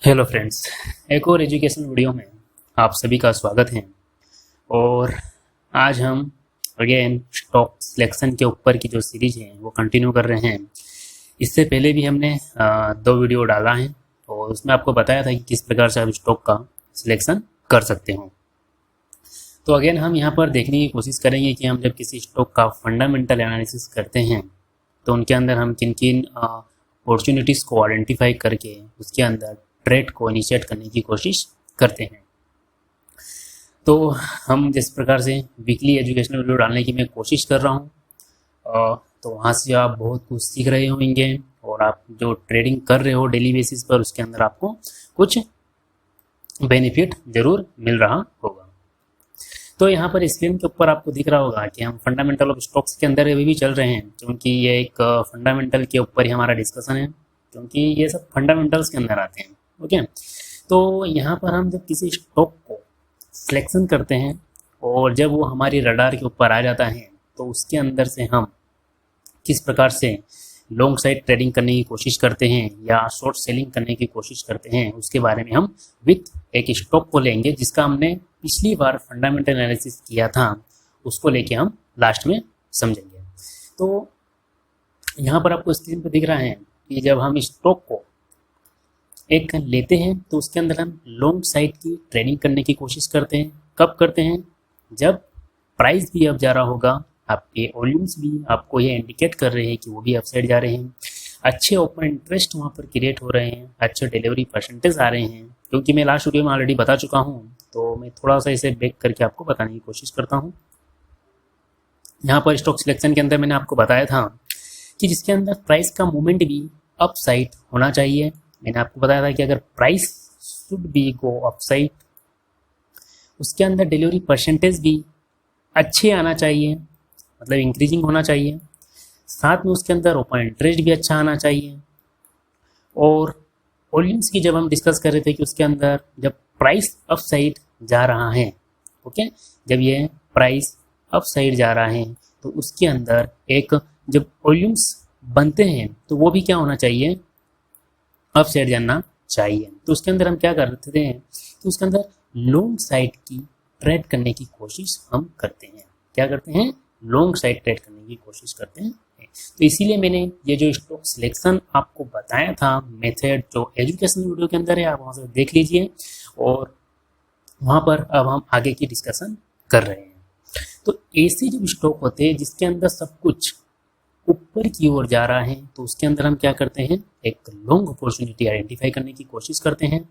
Hello friends, एक और education video में आप सभी का स्वागत है। और आज हम अगेन स्टॉक सिलेक्शन के ऊपर की जो सीरीज है वो कंटिन्यू कर रहे हैं। इससे पहले भी हमने दो वीडियो डाला है और उसमें आपको बताया था कि किस प्रकार से आप स्टॉक का सिलेक्शन कर सकते हो। तो अगेन हम यहाँ पर देखने की कोशिश करेंगे कि हम जब किसी स्टॉक का फंडामेंटल एनालिसिस करते हैं तो उनके अंदर हम किन किन अपॉर्चुनिटीज़ को आइडेंटिफाई करके उसके अंदर ट्रेड को इनिशिएट करने की कोशिश करते हैं। तो हम जिस प्रकार से वीकली एजुकेशनल वीडियो डालने की मैं कोशिश कर रहा हूँ, तो वहाँ से आप बहुत कुछ सीख रहे होंगे और आप जो ट्रेडिंग कर रहे हो डेली बेसिस पर उसके अंदर आपको कुछ बेनिफिट ज़रूर मिल रहा होगा। तो यहाँ पर स्क्रीन के ऊपर आपको दिख रहा होगा कि हम फंडामेंटल ऑफ स्टॉक्स के अंदर अभी भी चल रहे हैं, क्योंकि ये एक फंडामेंटल के ऊपर ही हमारा डिस्कशन है, क्योंकि ये सब फंडामेंटल्स के अंदर आते हैं। ओके, तो यहाँ पर हम जब किसी स्टॉक को सिलेक्शन करते हैं और जब वो हमारी रडार के ऊपर आ जाता है तो उसके अंदर से हम किस प्रकार से लॉन्ग साइड ट्रेडिंग करने की कोशिश करते हैं या शॉर्ट सेलिंग करने की कोशिश करते हैं, उसके बारे में हम विथ एक स्टॉक को लेंगे जिसका हमने पिछली बार फंडामेंटल एनालिसिस किया था, उसको लेके हम लास्ट में समझेंगे। तो यहाँ पर आपको स्क्रीन पर दिख रहा है कि जब हम स्टॉक को एक लेते हैं तो उसके अंदर हम लॉन्ग साइड की ट्रेडिंग करने की कोशिश करते हैं। कब करते हैं? जब प्राइस भी अप जा रहा होगा, आपके वॉल्यूम्स भी आपको ये इंडिकेट कर रहे हैं कि वो भी अप साइड जा रहे हैं, अच्छे ओपन इंटरेस्ट वहाँ पर क्रिएट हो रहे हैं, अच्छे डिलीवरी परसेंटेज आ रहे हैं। क्योंकि मैं लास्ट वीडियो में ऑलरेडी बता चुका हूँ तो मैं थोड़ा सा इसे बैक करके आपको बताने की कोशिश करता हूँ। यहाँ पर स्टॉक सिलेक्शन के अंदर मैंने आपको बताया था कि जिसके अंदर प्राइस का मूवमेंट भी अप साइड होना चाहिए। मैंने आपको बताया था कि अगर price should be go up side, उसके अंदर डिलीवरी परसेंटेज भी अच्छे आना चाहिए, मतलब इंक्रीजिंग होना चाहिए, साथ में उसके अंदर ओपन इंटरेस्ट भी अच्छा आना चाहिए। और वॉल्यूम्स की जब हम डिस्कस कर रहे थे कि उसके अंदर जब प्राइस अप साइड जा रहा है, ओके, जब ये प्राइस अप साइड जा रहा है तो उसके अंदर एक जब वॉल्यूम्स बनते हैं तो वो भी क्या होना चाहिए? अप साइड जाना चाहिए। तो उसके अंदर हम क्या करते थे कि उसके अंदर लॉन्ग साइड की ट्रेड करने की कोशिश हम करते हैं। क्या करते हैं? लॉन्ग साइड ट्रेड करने की कोशिश करते हैं। तो इसीलिए मैंने ये जो स्टॉक सिलेक्शन आपको बताया था मेथड, जो एजुकेशन वीडियो के अंदर है, आप वहाँ से देख लीजिए और वहाँ पर अब हम आगे की डिस्कशन कर रहे हैं। तो ऐसे जो स्टॉक होते हैं जिसके अंदर सब कुछ ऊपर की ओर जा रहा है तो उसके अंदर हम क्या करते हैं? एक लॉन्ग अपॉर्चुनिटी आइडेंटिफाई करने की कोशिश करते हैं।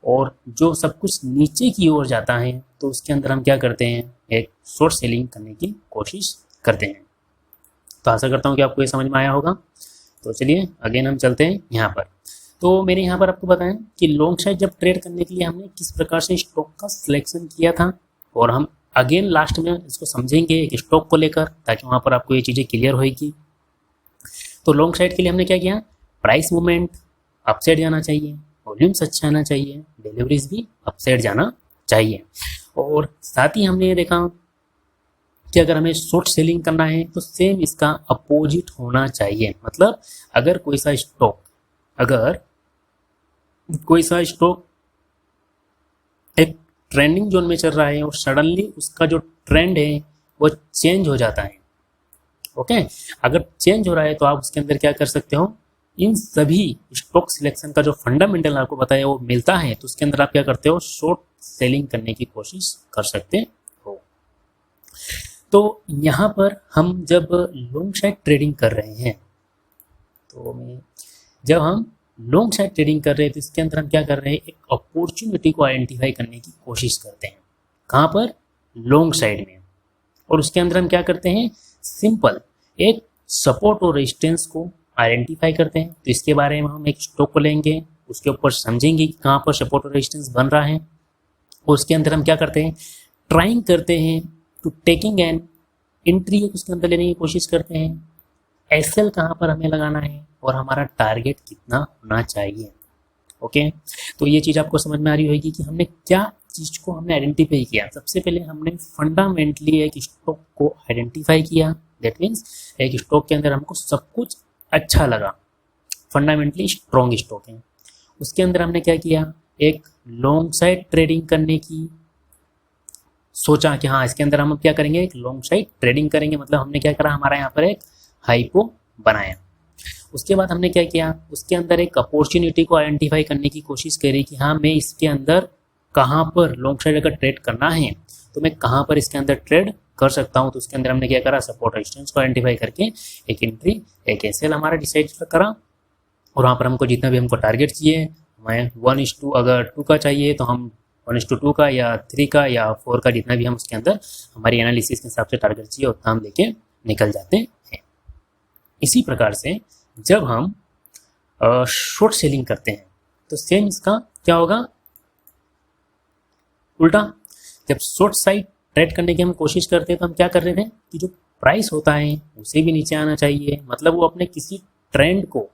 और जो सब कुछ नीचे की ओर जाता है तो उसके अंदर हम क्या करते हैं? एक शॉर्ट सेलिंग करने की कोशिश करते हैं। तो आशा करता हूँ कि आपको ये समझ में आया होगा। तो चलिए अगेन हम चलते हैं यहाँ पर। तो मैंने यहाँ पर आपको बताया कि लॉन्ग साइड जब ट्रेड करने के लिए हमने किस प्रकार से स्टॉक का सिलेक्शन किया था, और हम अगेन लास्ट में इसको समझेंगे एक स्टॉक को लेकर, ताकि वहाँ पर आपको ये चीज़ें क्लियर होगी। तो लॉन्ग साइड के लिए हमने क्या किया? प्राइस मूवमेंट अप साइड जाना चाहिए, वॉल्यूम्स अच्छा आना चाहिए, डिलीवरीज भी अप साइड जाना चाहिए। और साथ ही हमने ये देखा कि अगर हमें शॉर्ट सेलिंग करना है तो सेम इसका अपोजिट होना चाहिए। मतलब अगर कोई सा स्टॉक एक ट्रेंडिंग जोन में चल रहा है और सडनली उसका जो ट्रेंड है वो चेंज हो जाता है, ओके, अगर चेंज हो रहा है तो आप उसके अंदर क्या कर सकते हो? इन सभी स्टॉक सिलेक्शन का जो फंडामेंटल आपको बताया वो मिलता है तो उसके अंदर आप क्या करते हो? शॉर्ट सेलिंग करने की कोशिश कर सकते हो। तो यहाँ पर हम जब लॉन्ग साइड ट्रेडिंग कर रहे हैं जब हम लॉन्ग साइड ट्रेडिंग कर रहे हैं तो इसके अंदर हम क्या कर रहे हैं? एक अपॉर्चुनिटी को आइडेंटिफाई करने की कोशिश करते हैं। कहाँ पर? लॉन्ग साइड में। और उसके अंदर हम क्या करते हैं? सिंपल एक सपोर्ट और रेजिस्टेंस को आइडेंटिफाई करते हैं। तो इसके बारे में हम एक स्टॉक को लेंगे, उसके ऊपर समझेंगे कि कहाँ पर सपोर्ट और रेजिस्टेंस बन रहा है, और उसके अंदर हम क्या करते हैं? ट्राइंग करते हैं टू टेकिंग एन एंट्री उसके अंदर लेने की कोशिश करते हैं। एसएल कहाँ पर हमें लगाना है और हमारा टारगेट कितना होना चाहिए। ओके, तो ये चीज़ आपको समझ में आ रही होगी कि हमने क्या चीज़ को हमने आइडेंटिफाई किया। सबसे पहले हमने फंडामेंटली एक स्टॉक को आइडेंटिफाई किया। दैट मीन्स एक स्टॉक के अंदर हमको सब कुछ अच्छा लगा, फंडामेंटली स्ट्रॉन्ग स्टॉक है। उसके अंदर हमने क्या किया, एक लॉन्ग साइड ट्रेडिंग करने की सोचा कि हाँ इसके अंदर हम क्या करेंगे, एक लॉन्ग साइड ट्रेडिंग करेंगे। मतलब हमने क्या करा, हमारा यहाँ पर एक हाइपो बनाया। उसके बाद हमने क्या किया, उसके अंदर एक अपॉर्चुनिटी को आइडेंटिफाई करने की कोशिश करी कि हाँ मैं इसके अंदर कहाँ पर लॉन्ग साइड अगर ट्रेड करना है तो मैं कहाँ पर इसके अंदर ट्रेड कर सकता हूँ। तो उसके अंदर हमने क्या करा, सपोर्ट रेजिस्टेंस को आइडेंटिफाई करके एक एंट्री एक एसएल हमारा डिसाइड करा। और वहाँ पर हमको जितना भी हमको टारगेट चाहिए, मैं 1:2 अगर 2 का चाहिए तो हम 1:2 का या 3 का या 4 का, जितना भी हम उसके अंदर हमारी एनालिसिस के हिसाब से टारगेट चाहिए उतना हम लेके निकल जाते हैं। इसी प्रकार से जब हम शॉर्ट सेलिंग करते हैं तो सेम इसका क्या होगा, उल्टा। जब शॉर्ट साइड ट्रेड करने की हम कोशिश करते हैं तो हम क्या कर रहे थे कि जो प्राइस होता है उसे भी नीचे आना चाहिए। मतलब वो अपने किसी ट्रेंड को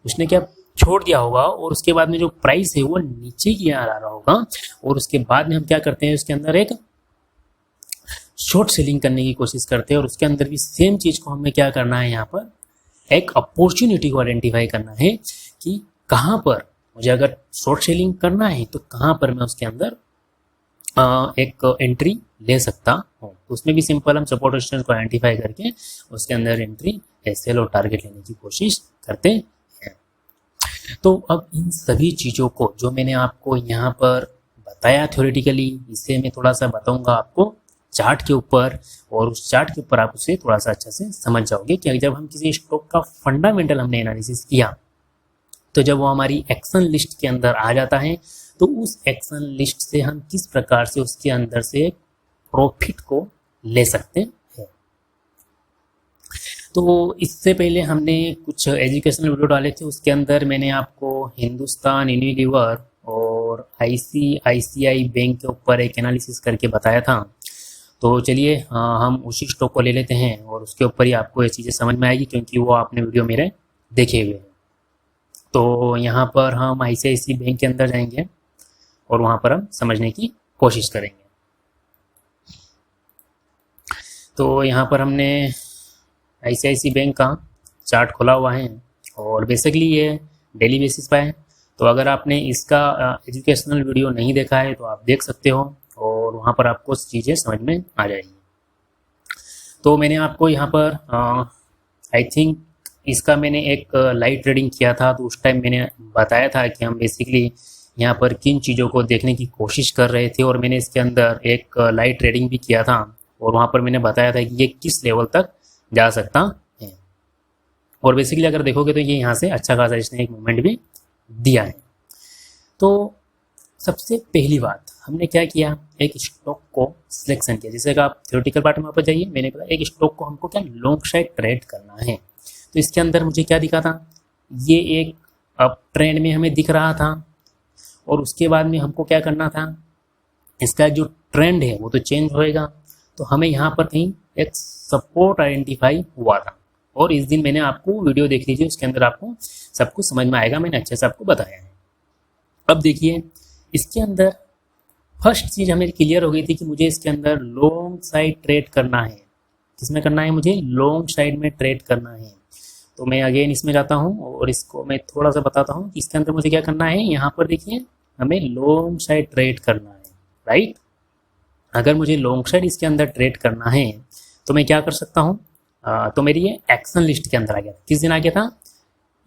उसने क्या छोड़ दिया होगा और उसके बाद में जो प्राइस है वो नीचे की आ रहा होगा, और उसके बाद में हम क्या करते हैं, उसके अंदर एक शॉर्ट सेलिंग करने की कोशिश करते हैं। और उसके अंदर भी सेम चीज़ को हमें क्या करना है, यहाँ पर एक अपॉर्चुनिटी को आइडेंटिफाई करना है कि कहाँ पर मुझे अगर शॉर्ट सेलिंग करना है तो कहाँ पर मैं उसके अंदर एक एंट्री ले सकता हूँ। तो उसमें भी सिंपल हम सपोर्ट रेजिस्टेंस को आइडेंटिफाई करके उसके अंदर एंट्री एसएल और टारगेट लेने की कोशिश करते हैं। तो अब इन सभी चीज़ों को जो मैंने आपको यहाँ पर बताया थ्योरेटिकली, इसे मैं थोड़ा सा बताऊँगा आपको चार्ट के ऊपर, और उस चार्ट के ऊपर आप उसे थोड़ा सा अच्छे से समझ जाओगे कि जब हम किसी स्टॉक का फंडामेंटल हमने एनालिसिस किया तो जब वो हमारी एक्शन लिस्ट के अंदर आ जाता है तो उस एक्शन लिस्ट से हम किस प्रकार से उसके अंदर से प्रॉफिट को ले सकते हैं। तो इससे पहले हमने कुछ एजुकेशनल वीडियो डाले थे, उसके अंदर मैंने आपको हिंदुस्तान यूनिलीवर और आईसीआईसीआई बैंक के ऊपर एक एनालिसिस करके बताया था। तो चलिए हम उसी स्टॉक को ले लेते हैं और उसके ऊपर ही आपको ये चीज़ें समझ में आएगी, क्योंकि वो आपने वीडियो मेरे देखे हुए हैं। तो यहाँ पर हम आईसीआईसीआई बैंक के अंदर जाएंगे और वहाँ पर हम समझने की कोशिश करेंगे। तो यहाँ पर हमने आईसीआईसीआई बैंक का चार्ट खोला हुआ है और बेसिकली ये डेली बेसिस पे है। तो अगर आपने इसका एजुकेशनल वीडियो नहीं देखा है तो आप देख सकते हो और वहाँ पर आपको चीज़ें समझ में आ जाएगी। तो मैंने आपको यहाँ पर आई थिंक इसका मैंने एक लाइव ट्रेडिंग किया था, तो उस टाइम मैंने बताया था कि हम बेसिकली यहाँ पर किन चीज़ों को देखने की कोशिश कर रहे थे, और मैंने इसके अंदर एक लाइव ट्रेडिंग भी किया था और वहाँ पर मैंने बताया था कि ये किस लेवल तक जा सकता है। और बेसिकली अगर देखोगे तो ये यहाँ से अच्छा खासा इसने एक मूवमेंट भी दिया है। तो सबसे पहली बात हमने क्या किया, एक स्टॉक को सिलेक्शन किया। जैसे कि आप थ्योरेटिकल पार्ट में वापस जाइए, मैंने कहा एक स्टॉक को हमको क्या लॉन्ग साइड ट्रेड करना है। तो इसके अंदर मुझे क्या दिखा था, ये एक अप ट्रेंड में हमें दिख रहा था, और उसके बाद में हमको क्या करना था, इसका जो ट्रेंड है वो तो चेंज होएगा। तो हमें यहाँ पर कहीं एक सपोर्ट आइडेंटिफाई हुआ था, और इस दिन मैंने आपको वीडियो देख लीजिए, उसके अंदर आपको सब कुछ समझ में आएगा, मैंने अच्छे से आपको बताया है। अब देखिए इसके अंदर फर्स्ट चीज़ हमें क्लियर हो गई थी कि मुझे इसके अंदर लॉन्ग साइड ट्रेड करना है। किसमें करना है, मुझे लॉन्ग साइड में ट्रेड करना है। तो मैं अगेन इसमें जाता हूँ और इसको मैं थोड़ा सा बताता हूँ कि इसके अंदर मुझे क्या करना है। यहाँ पर देखिए हमें लॉन्ग साइड ट्रेड करना है, राइट। अगर मुझे लॉन्ग साइड इसके अंदर ट्रेड करना है तो मैं क्या कर सकता हूँ, तो मेरी ये एक्शन लिस्ट के अंदर आ गया था। किस दिन आ गया था,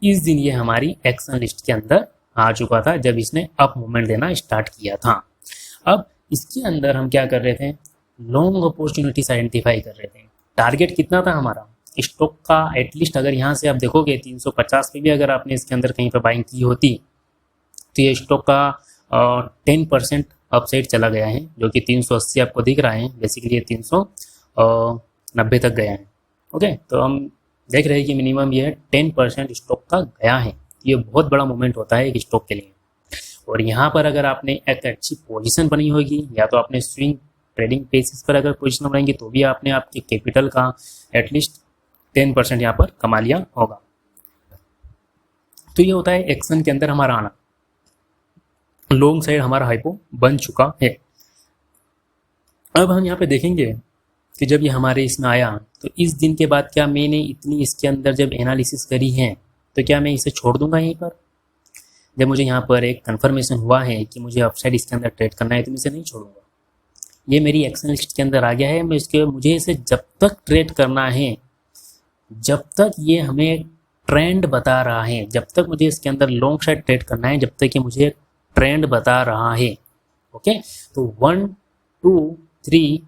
इस दिन ये हमारी एक्शन लिस्ट के अंदर आ चुका था जब इसने अप मूवमेंट देना स्टार्ट किया था। अब इसके अंदर हम क्या कर रहे थे, लॉन्ग अपॉर्चुनिटीज आइडेंटिफाई कर रहे थे। टारगेट कितना था हमारा स्टॉक का, एटलीस्ट अगर यहाँ से आप देखोगे 350 पे भी अगर आपने इसके अंदर कहीं पर बाइंग की होती तो ये स्टॉक का 10% अपसाइड चला गया है, जो कि 380 आपको दिख रहा है। बेसिकली ये 390 तक गया है। ओके, तो हम देख रहे हैं कि मिनिमम ये 10% स्टॉक का गया है। ये बहुत बड़ा मूवमेंट होता है एक स्टॉक के लिए। और यहाँ पर अगर आपने एक अच्छी पोजीशन बनी होगी, या तो आपने स्विंग ट्रेडिंग बेसिस पर अगर पोजीशन बनाएंगे तो भी आपने आपके कैपिटल का एटलीस्ट 10% यहाँ पर कमा लिया होगा। तो ये होता है एक्शन के अंदर हमारा आना। लॉन्ग साइड हमारा हाइपो बन चुका है। अब हम यहाँ पे देखेंगे कि जब ये हमारे इसमें आया तो इस दिन के बाद क्या मैंने इतनी इसके अंदर जब एनालिसिस करी है तो क्या मैं इसे छोड़ दूंगा यहीं पर? जब मुझे यहाँ पर एक कंफर्मेशन हुआ है कि मुझे अपसाइड इसके अंदर ट्रेड करना है तो मैं इसे नहीं छोड़ूंगा। ये मेरी एक्शन लिस्ट के अंदर आ गया है, मुझे इसे जब तक ट्रेड करना है, जब तक ये हमें ट्रेंड बता रहा है, जब तक मुझे इसके अंदर लॉन्ग साइड ट्रेड करना है, जब तक ये मुझे ट्रेंड बता रहा है। ओके, तो 1 2 3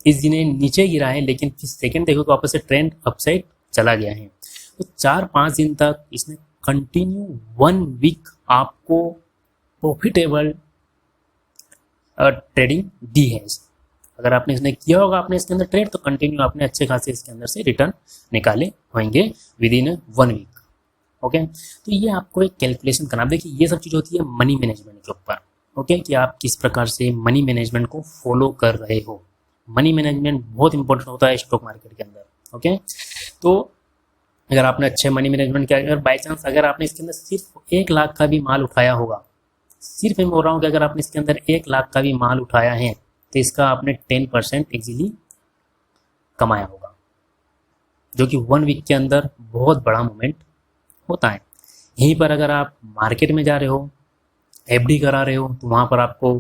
इस दिन नीचे गिरा है, लेकिन फिर सेकेंड देखो तो वापस से ट्रेंड अपसाइड चला गया है। तो 4-5 दिन तक इसने कंटिन्यू 1 वीक आपको प्रॉफिटेबल ट्रेडिंग दी है। अगर आपने इसने किया होगा, आपने इसके अंदर ट्रेड, तो कंटिन्यू आपने अच्छे खासे इसके अंदर से रिटर्न निकाले होंगे विद इन 1 वीक। ओके, तो ये आपको एक कैलकुलेशन करना। देखिए ये सब चीज़ होती है मनी मैनेजमेंट के ऊपर। ओके, कि आप किस प्रकार से मनी मैनेजमेंट को फॉलो कर रहे हो। मनी मैनेजमेंट बहुत इंपॉर्टेंट होता है स्टॉक मार्केट के अंदर। ओके, तो अगर आपने अच्छे मनी मैनेजमेंट किया, अगर बाई चांस अगर आपने इसके अंदर सिर्फ 1 लाख का भी माल उठाया होगा, सिर्फ मैं बोल रहा हूँ कि अगर आपने इसके अंदर 1 लाख का भी माल उठाया है तो इसका आपने 10% इजीली कमाया होगा, जो कि 1 वीक के अंदर बहुत बड़ा मूवमेंट होता है। यहीं पर अगर आप मार्केट में जा रहे हो, एफडी करा रहे हो, तो वहाँ पर आपको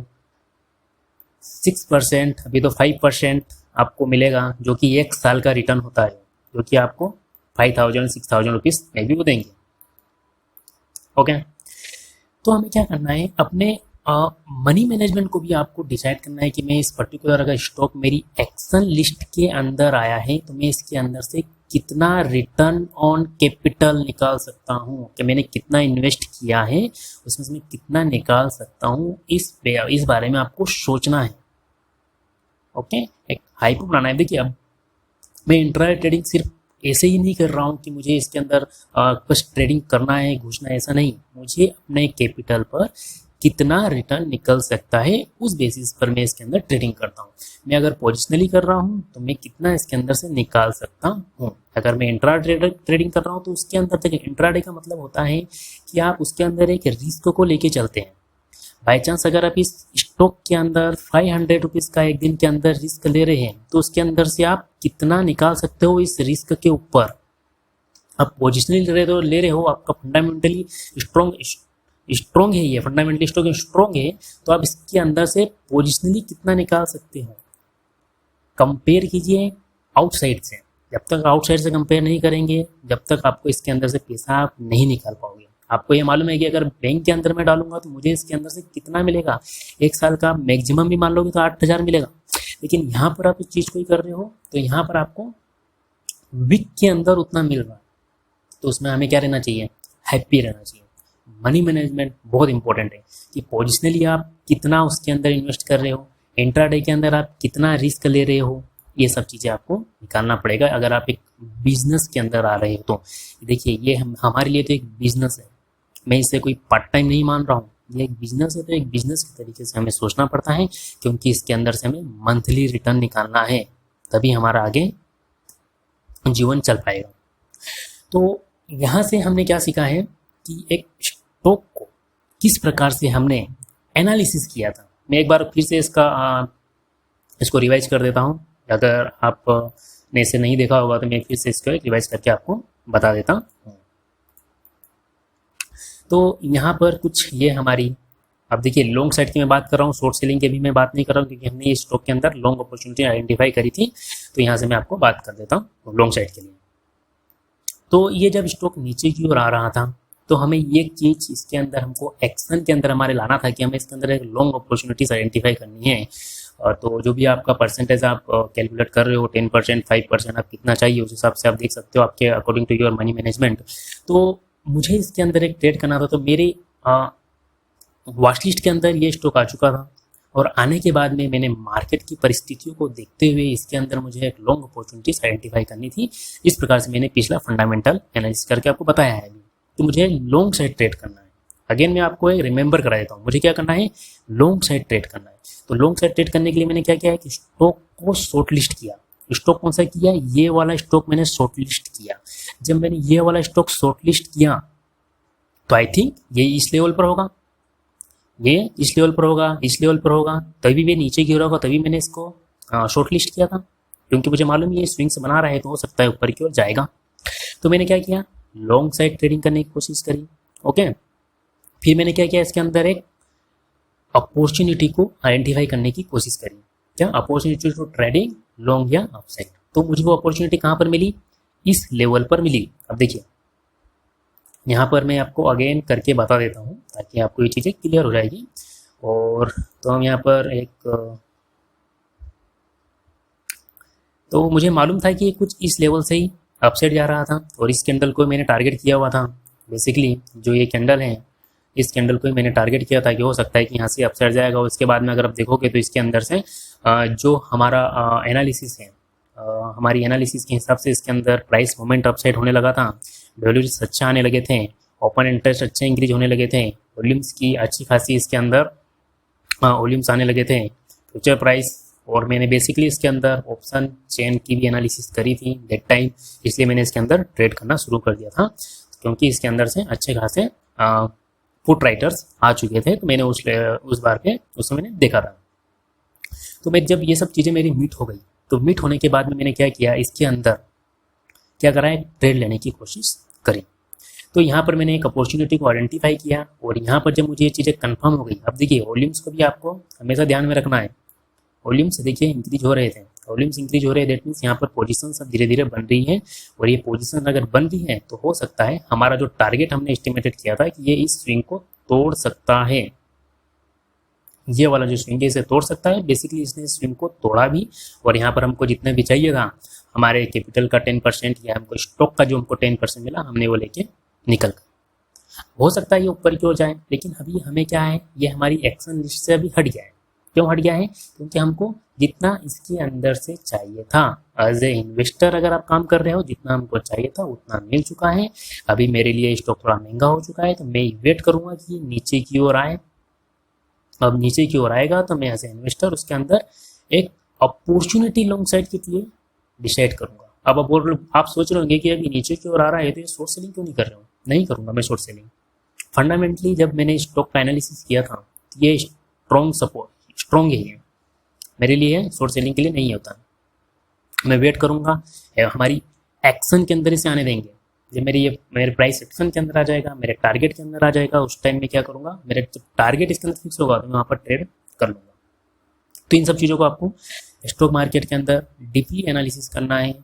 6%, अभी तो 5% आपको मिलेगा, जो कि 1 साल का रिटर्न होता है, जो कि आपको 5,000-6,000 रुपीज़ में भी वो देंगे। ओके, तो हमें क्या करना है, अपने मनी मैनेजमेंट को भी आपको डिसाइड करना है कि मैं इस पर्टिकुलर अगर स्टॉक मेरी एक्शन लिस्ट के अंदर आया है तो मैं इसके अंदर से कितना रिटर्न ऑन कैपिटल निकाल सकता हूँ, कि मैंने कितना इन्वेस्ट किया है उसमें से मैं कितना निकाल सकता हूँ। इस बारे में आपको सोचना है। ओके, एक हाइपो बनाना है। देखिए अब मैं इंट्राडे ट्रेडिंग सिर्फ ऐसे ही नहीं कर रहा हूँ कि मुझे इसके अंदर बस ट्रेडिंग करना है, घुसना है, ऐसा नहीं। मुझे अपने कैपिटल पर कितना रिटर्न निकल सकता है उस बेसिस पर मैं इसके अंदर ट्रेडिंग करता हूँ। मैं अगर पोजिशनली कर रहा हूँ तो मैं कितना इसके अंदर से निकाल सकता हूँ। अगर मैं इंट्राडे ट्रेडिंग कर रहा हूँ तो उसके अंदर देखिए, इंट्राडे का मतलब होता है कि आप उसके अंदर एक रिस्क को लेके चलते हैं। बाई चांस अगर आप इस स्टॉक के अंदर 500 रुपीज़ का एक दिन के अंदर रिस्क ले रहे हैं तो उसके अंदर से आप कितना निकाल सकते हो इस रिस्क के ऊपर। आप पोजिशनली ले रहे हो, आपका फंडामेंटली स्ट्रॉन्ग है, ये फंडामेंटली स्ट्रॉन्ग है, तो आप इसके अंदर से पोजिशनली कितना निकाल सकते हो। कंपेयर कीजिए आउटसाइड से। जब तक आउटसाइड से कंपेयर नहीं करेंगे, जब तक आपको इसके अंदर से पैसा आप नहीं निकाल पाओगे। आपको ये मालूम है कि अगर बैंक के अंदर में डालूंगा तो मुझे इसके अंदर से कितना मिलेगा, 1 साल का मैक्सिमम भी मान लोगे तो 8,000 मिलेगा। लेकिन यहाँ पर आप इस चीज़ को ही कर रहे हो तो यहाँ पर आपको वीक के अंदर उतना मिल रहा है, तो उसमें हमें क्या रहना चाहिए, हैप्पी रहना चाहिए। मनी मैनेजमेंट बहुत इंपॉर्टेंट है कि पोजिशनली आप कितना उसके अंदर इन्वेस्ट कर रहे हो, इंट्राडे के अंदर आप कितना रिस्क ले रहे हो, ये सब चीज़ें आपको निकालना पड़ेगा अगर आप एक बिजनेस के अंदर आ रहे हो तो। देखिए ये हमारे लिए तो एक बिजनेस है, मैं इसे कोई पार्ट टाइम नहीं मान रहा हूँ, ये एक बिजनेस है। तो एक बिजनेस के तरीके से हमें सोचना पड़ता है, क्योंकि इसके अंदर से हमें मंथली रिटर्न निकालना है, तभी हमारा आगे जीवन चल पाएगा। तो यहाँ से हमने क्या सीखा है कि एक स्टॉक को किस प्रकार से हमने एनालिसिस किया था। मैं एक बार फिर से इसको रिवाइज कर देता हूँ। अगर आपने इसे नहीं देखा होगा तो मैं फिर से इसको रिवाइज करके आपको बता देता हूँ। तो यहाँ पर कुछ ये हमारी, अब देखिए लॉन्ग साइड की मैं बात कर रहा हूँ, शॉर्ट सेलिंग की भी मैं बात नहीं कर रहा हूँ, क्योंकि हमने इस स्टॉक के अंदर लॉन्ग अपॉर्चुनिटी आइडेंटिफाई करी थी। तो यहाँ से मैं आपको बात कर देता हूँ लॉन्ग साइड के लिए। तो ये जब स्टॉक नीचे की ओर आ रहा था तो हमें ये चीज़ इसके अंदर हमको एक्शन के अंदर हमारे लाना था कि हमें इसके अंदर एक लॉन्ग अपॉर्चुनिटीज आइडेंटिफाई करनी है। तो जो भी आपका परसेंटेज आप कैलकुलेट कर रहे हो, 10%, 5%, आप कितना चाहिए उस हिसाब से आप देख सकते हो आपके according to your money management. तो मुझे इसके अंदर एक ट्रेड करना था, तो मेरे वॉच लिस्ट के अंदर ये स्टॉक आ चुका था, और आने के बाद में मैंने मार्केट की परिस्थितियों को देखते हुए इसके अंदर मुझे एक लॉन्ग अपॉर्चुनिटीज आइडेंटिफाई करनी थी। इस प्रकार से मैंने पिछला फंडामेंटल एनालिसिस करके आपको बताया है। तो मुझे लॉन्ग साइड ट्रेड करना है। अगेन मैं आपको एक रिमेंबर करा देता हूँ, मुझे क्या करना है, लॉन्ग साइड ट्रेड करना है। तो लॉन्ग साइड ट्रेड करने के लिए मैंने क्या किया है कि स्टॉक को शॉर्ट लिस्ट किया। स्टॉक कौन सा किया, ये वाला स्टॉक मैंने शॉर्ट लिस्ट किया। जब मैंने ये वाला स्टॉक शॉर्ट लिस्ट किया तो आई थिंक ये इस लेवल पर होगा, ये इस लेवल पर होगा, इस लेवल पर होगा, तभी भी नीचे गिरा होगा, तभी मैंने इसको शॉर्ट लिस्ट किया था, क्योंकि मुझे मालूम ये स्विंग्स बना रहा है तो हो सकता है ऊपर की ओर जाएगा। तो मैंने क्या किया, लॉन्ग साइड ट्रेडिंग करने की कोशिश करी। ओके, फिर मैंने क्या किया, इसके अंदर एक अपॉर्चुनिटी को आइडेंटिफाई करने की कोशिश करी। क्या अपॉर्चुनिटी टू ट्रेडिंग लॉन्ग या अपसाइड। तो मुझे वो अपॉर्चुनिटी कहाँ पर मिली, इस लेवल पर मिली। अब देखिए यहाँ पर मैं आपको अगेन करके बता देता हूँ ताकि आपको ये चीज़ें क्लियर हो जाएगी। और तो हम यहाँ पर तो मुझे मालूम था कि कुछ इस लेवल से ही अपसाइड जा रहा था और इस कैंडल को मैंने टारगेट किया हुआ था। बेसिकली जो ये कैंडल है, इस कैंडल को ही मैंने टारगेट किया था कि हो सकता है कि यहाँ से अपसाइड जाएगा। और उसके बाद में अगर आप देखोगे तो इसके अंदर से जो हमारा एनालिसिस है, हमारी एनालिसिस के हिसाब से इसके अंदर प्राइस मोमेंट अपसाइड होने लगा था, वैल्यूज अच्छे आने लगे थे, ओपन इंटरेस्ट अच्छे इंक्रीज होने लगे थे, वॉल्यूम्स की अच्छी खासी इसके अंदर वॉल्यूम्स आने लगे थे, फ्यूचर प्राइस। और मैंने बेसिकली इसके अंदर ऑप्शन चेन की भी एनालिसिस करी थी दैट टाइम, इसलिए मैंने इसके अंदर ट्रेड करना शुरू कर दिया था क्योंकि इसके अंदर से अच्छे खासे पुट राइटर्स आ चुके थे। तो मैंने उस बार पे उस समय मैंने देखा था। तो मैं जब ये सब चीज़ें मेरी मीट हो गई, तो मीट होने के बाद में मैंने क्या किया, इसके अंदर क्या करा है, ट्रेड लेने की कोशिश करी। तो यहाँ पर मैंने एक अपॉर्चुनिटी को आइडेंटिफाई किया और यहाँ पर जब मुझे ये चीज़ें कंफर्म हो गई, अब देखिए वॉल्यूम्स को भी आपको हमेशा ध्यान में रखना है। वॉल्यूम्स देखिए इंक्रीज हो रहे थे, वॉल्यूम्स इंक्रीज हो रहे हैं, दैट मीन्स यहाँ पर पोजीशन सब धीरे धीरे बन रही है। और ये पोजीशन अगर बन रही है तो हो सकता है हमारा जो टारगेट हमने एस्टिमेटेड किया था कि ये इस स्विंग को तोड़ सकता है, ये वाला जो स्विंग है इसे तोड़ सकता है। बेसिकली इसने स्विंग को तोड़ा भी और यहाँ पर हमको जितने भी चाहिए था, हमारे कैपिटल का 10% या हमको स्टॉक का जो हमको 10% मिला, हमने वो लेके निकल गए। हो सकता है ये ऊपर की ओर जाए, लेकिन अभी हमें क्या है, ये हमारी एक्शन लिस्ट से अभी हट गया है। क्यों हट गया है, क्योंकि हमको जितना इसके अंदर से चाहिए था, एज ए इन्वेस्टर अगर आप काम कर रहे हो, जितना हमको चाहिए था उतना मिल चुका है। अभी मेरे लिए स्टॉक थोड़ा महंगा हो चुका है, तो मैं वेट करूंगा कि नीचे की ओर आए। अब नीचे की ओर आएगा तो मैं एज ए इन्वेस्टर उसके अंदर एक अपॉर्चुनिटी लॉन्ग साइड के लिए डिसाइड करूंगा। अब आप सोच रहे होंगे कि अभी नीचे की ओर आ रहा है तो ये शॉर्ट सेलिंग क्यों नहीं कर रहे हो। नहीं करूंगा मैं शॉर्ट सेलिंग। फंडामेंटली जब मैंने स्टॉक का एनालिसिस किया था तो ये स्ट्रॉन्ग है मेरे लिए, शॉर्ट सेलिंग के लिए नहीं होता। मैं वेट करूंगा, हमारी एक्शन के अंदर इसे आने देंगे। जब मेरे प्राइस एक्शन के अंदर आ जाएगा, मेरे टारगेट के अंदर आ जाएगा, उस टाइम में क्या करूंगा, मेरे जब टारगेट इसके अंदर फिक्स होगा तो मैं वहाँ पर ट्रेड कर लूँगा। तो इन सब चीज़ों को आपको स्टॉक मार्केट के अंदर डीपली एनालिसिस करना है,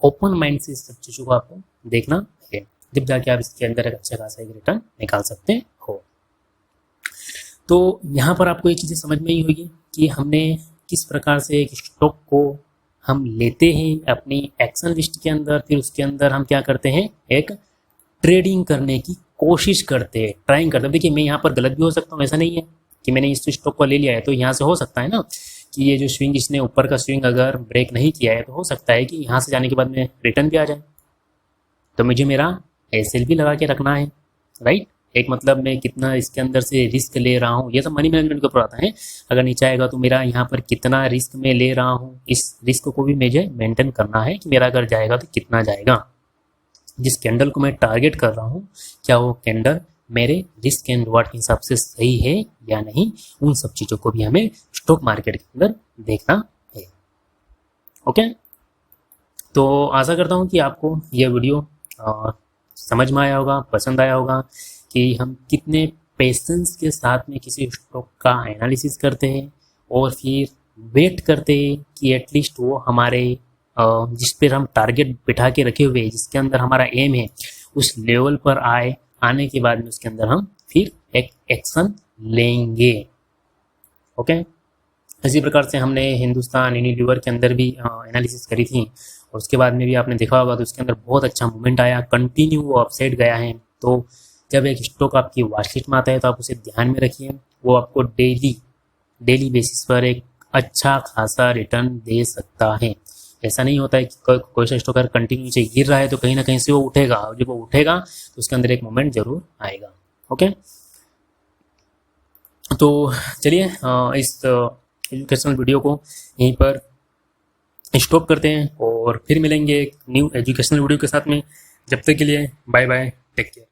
ओपन माइंड से इस सब चीज़ों को आपको देखना है, जब जाके आप इसके अंदर एक अच्छा खासा एक रिटर्न निकाल सकते हो। तो यहाँ पर आपको ये चीज़ें समझ में ही होगी कि हमने किस प्रकार से एक स्टॉक को हम लेते हैं अपनी एक्शन लिस्ट के अंदर, फिर उसके अंदर हम क्या करते हैं, एक ट्रेडिंग करने की कोशिश करते हैं, ट्राइंग करते हैं। देखिए मैं यहाँ पर गलत भी हो सकता हूँ, ऐसा नहीं है कि मैंने इस स्टॉक को ले लिया है तो यहाँ से हो सकता है ना कि ये जो स्विंग, इसने ऊपर का स्विंग अगर ब्रेक नहीं किया है तो हो सकता है कि यहाँ से जाने के बाद में रिटर्न भी आ जाए। तो मुझे मेरा SL भी लगा के रखना है, राइट। एक मतलब मैं कितना इसके अंदर से रिस्क ले रहा हूँ, ये सब मनी मैनेजमेंट के ऊपर आता है। अगर नीचे आएगा तो मेरा यहाँ पर कितना रिस्क मैं ले रहा हूँ, इस रिस्क को भी मुझे मेंटेन करना है कि मेरा अगर जाएगा तो कितना जाएगा। जिस कैंडल को मैं टारगेट कर रहा हूँ, क्या वो कैंडल मेरे रिस्क एंड रिवार्ड के हिसाब से सही है या नहीं, उन सब चीज़ों को भी हमें स्टॉक मार्केट के अंदर देखना है। ओके, तो आशा करता हूँ कि आपको यह वीडियो समझ में आया होगा, पसंद आया होगा कि हम कितने पेशेंस के साथ में किसी स्टॉक का एनालिसिस करते हैं और फिर वेट करते हैं कि एटलीस्ट वो हमारे जिस पर हम टारगेट बिठा के रखे हुए हैं, जिसके अंदर हमारा एम है, उस लेवल पर आने के बाद में उसके अंदर हम फिर एक एक्शन लेंगे। ओके, इसी प्रकार से हमने हिंदुस्तान यूनिलीवर के अंदर भी एनालिसिस करी थी और उसके बाद में भी आपने देखा होगा तो उसके अंदर बहुत अच्छा मूवमेंट आया, कंटिन्यू वो अपसाइड गया है। तो जब एक स्टॉक आपकी वॉचलिस्ट में आता है तो आप उसे ध्यान में रखिए, वो आपको डेली बेसिस पर एक अच्छा खासा रिटर्न दे सकता है। ऐसा नहीं होता है कि कोई सा स्टॉक अगर कंटिन्यू से गिर रहा है तो कहीं ना कहीं से वो उठेगा, और जब वो उठेगा तो उसके अंदर एक मोमेंट जरूर आएगा। ओके, तो चलिए इस एजुकेशनल वीडियो को यहीं पर स्टॉप करते हैं और फिर मिलेंगे एक न्यू एजुकेशनल वीडियो के साथ में। जब तक के लिए बाय बाय, टेक केयर।